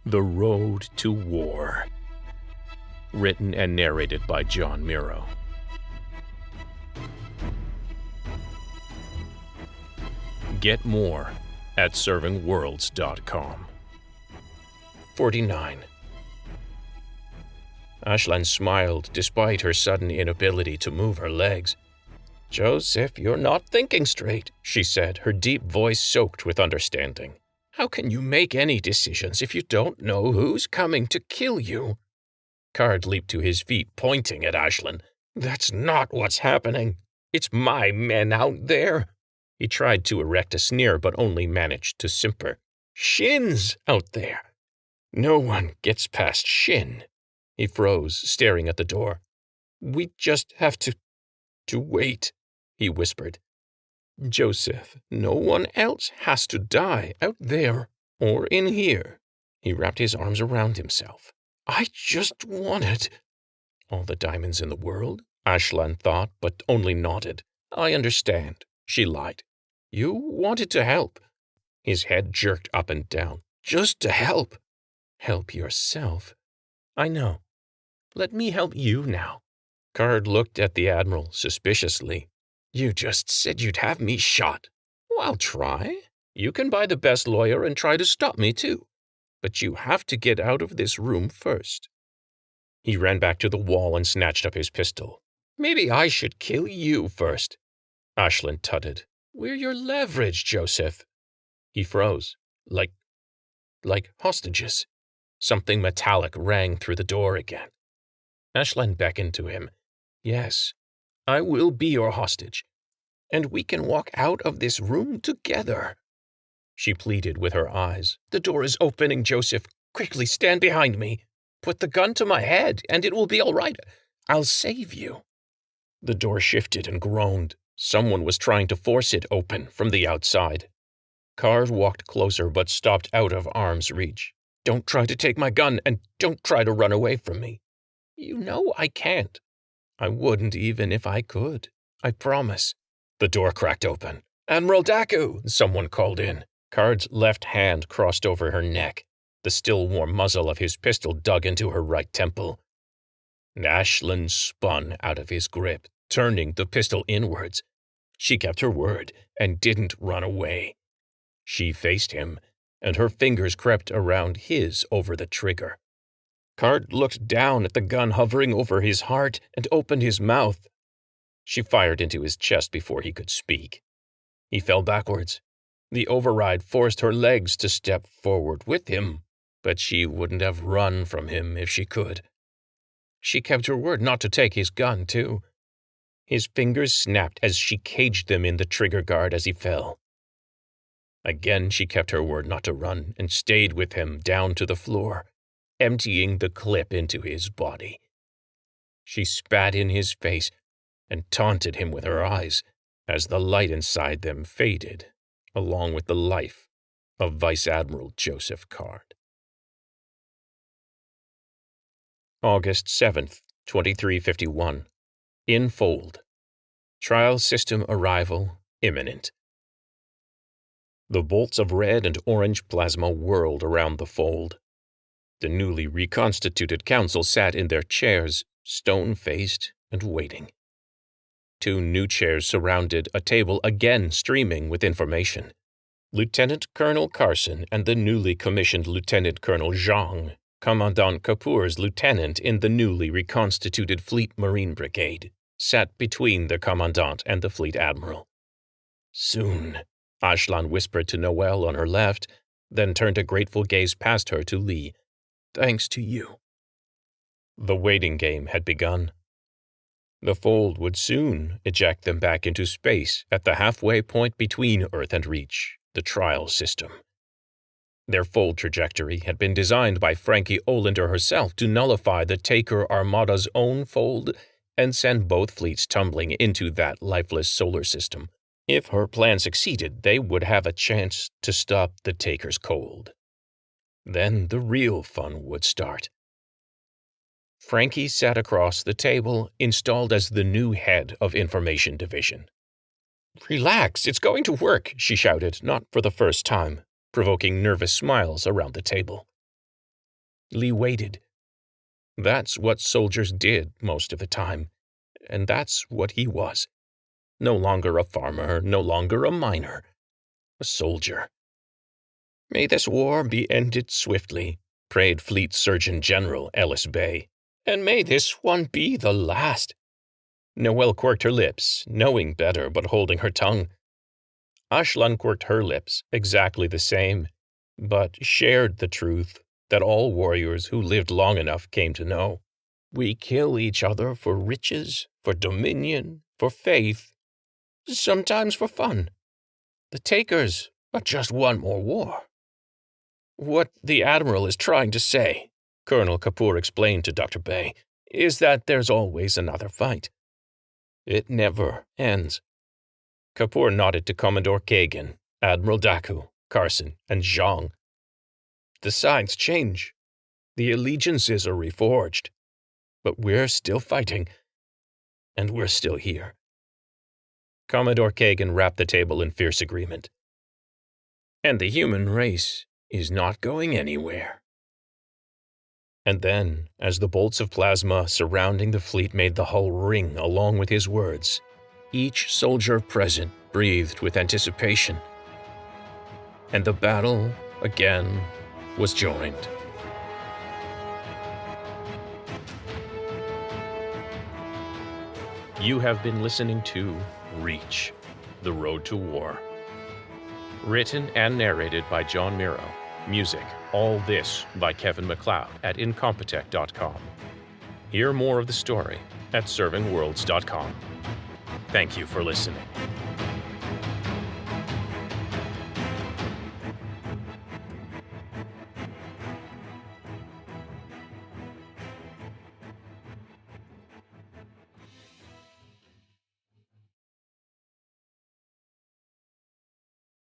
The Road to War. Written and narrated by John Miro. Get more at servingworlds.com. 49. Ashlan smiled despite her sudden inability to move her legs. "Joseph, you're not thinking straight," she said, her deep voice soaked with understanding. "How can you make any decisions if you don't know who's coming to kill you?" Card leaped to his feet, pointing at Ashlan. "That's not what's happening. It's my men out there." He tried to erect a sneer, but only managed to simper. "Shin's out there. No one gets past Shin." He froze, staring at the door. "We just have to wait," he whispered. "Joseph, no one else has to die out there or in here." He wrapped his arms around himself. "I just wanted—" "All the diamonds in the world?" Ashlan thought, but only nodded. "I understand," she lied. "You wanted to help." His head jerked up and down. "Just to help." "Help yourself." "I know. Let me help you now." Card looked at the Admiral suspiciously. "You just said you'd have me shot." "Well, I'll try. You can buy the best lawyer and try to stop me, too. But you have to get out of this room first." He ran back to the wall and snatched up his pistol. "Maybe I should kill you first." Ashlan tutted. "We're your leverage, Joseph." He froze. Like hostages." Something metallic rang through the door again. Ashlan beckoned to him. "Yes, I will be your hostage. And we can walk out of this room together." She pleaded with her eyes. "The door is opening, Joseph. Quickly, stand behind me. Put the gun to my head, and it will be all right. I'll save you." The door shifted and groaned. Someone was trying to force it open from the outside. Card walked closer but stopped out of arm's reach. "Don't try to take my gun, and don't try to run away from me." "You know I can't." "I wouldn't even if I could. I promise." The door cracked open. "Admiral Daku!" someone called in. Card's left hand crossed over her neck. The still warm muzzle of his pistol dug into her right temple. Ashlan spun out of his grip, turning the pistol inwards. She kept her word and didn't run away. She faced him, and her fingers crept around his over the trigger. Card looked down at the gun hovering over his heart and opened his mouth. She fired into his chest before he could speak. He fell backwards. The override forced her legs to step forward with him, but she wouldn't have run from him if she could. She kept her word not to take his gun, too. His fingers snapped as she caged them in the trigger guard as he fell. Again she kept her word not to run and stayed with him down to the floor, emptying the clip into his body. She spat in his face and taunted him with her eyes as the light inside them faded, along with the life of Vice Admiral Joseph Card. August 7th, 2351. In fold. Trial system arrival imminent. The bolts of red and orange plasma whirled around the fold. The newly reconstituted council sat in their chairs, stone-faced and waiting. 2 new chairs surrounded a table again streaming with information. Lieutenant Colonel Carson and the newly commissioned Lieutenant Colonel Zhang, Commandant Kapoor's lieutenant in the newly reconstituted Fleet Marine Brigade, sat between the Commandant and the Fleet Admiral. "Soon," Ashlan whispered to Noelle on her left, then turned a grateful gaze past her to Lee. "Thanks to you." The waiting game had begun. The fold would soon eject them back into space at the halfway point between Earth and Reach, the trial system. Their fold trajectory had been designed by Frankie Olander herself to nullify the Taker Armada's own fold and send both fleets tumbling into that lifeless solar system. If her plan succeeded, they would have a chance to stop the Taker's cold. Then the real fun would start. Frankie sat across the table, installed as the new head of Information Division. "Relax, it's going to work," she shouted, not for the first time, provoking nervous smiles around the table. Lee waited. That's what soldiers did most of the time, and that's what he was. No longer a farmer, no longer a miner. A soldier. May this war be ended swiftly, prayed Fleet Surgeon General Ellis Bay. And may this one be the last. Noelle quirked her lips, knowing better but holding her tongue. Ashlan quirked her lips, exactly the same, but shared the truth that all warriors who lived long enough came to know. We kill each other for riches, for dominion, for faith, sometimes for fun. The takers are just one more war. What the Admiral is trying to say, Colonel Kapoor explained to Dr. Bay, is that there's always another fight. It never ends. Kapoor nodded to Commodore Kagan, Admiral Daku, Carson, and Zhang. The sides change. The allegiances are reforged. But we're still fighting. And we're still here. Commodore Kagan rapped the table in fierce agreement. And the human race is not going anywhere. And then, as the bolts of plasma surrounding the fleet made the hull ring along with his words, each soldier present breathed with anticipation. And the battle, again, was joined. You have been listening to Reach, The Road to War. Written and narrated by John Miro. Music, All This by Kevin MacLeod at Incompetech.com. Hear more of the story at servingworlds.com. Thank you for listening.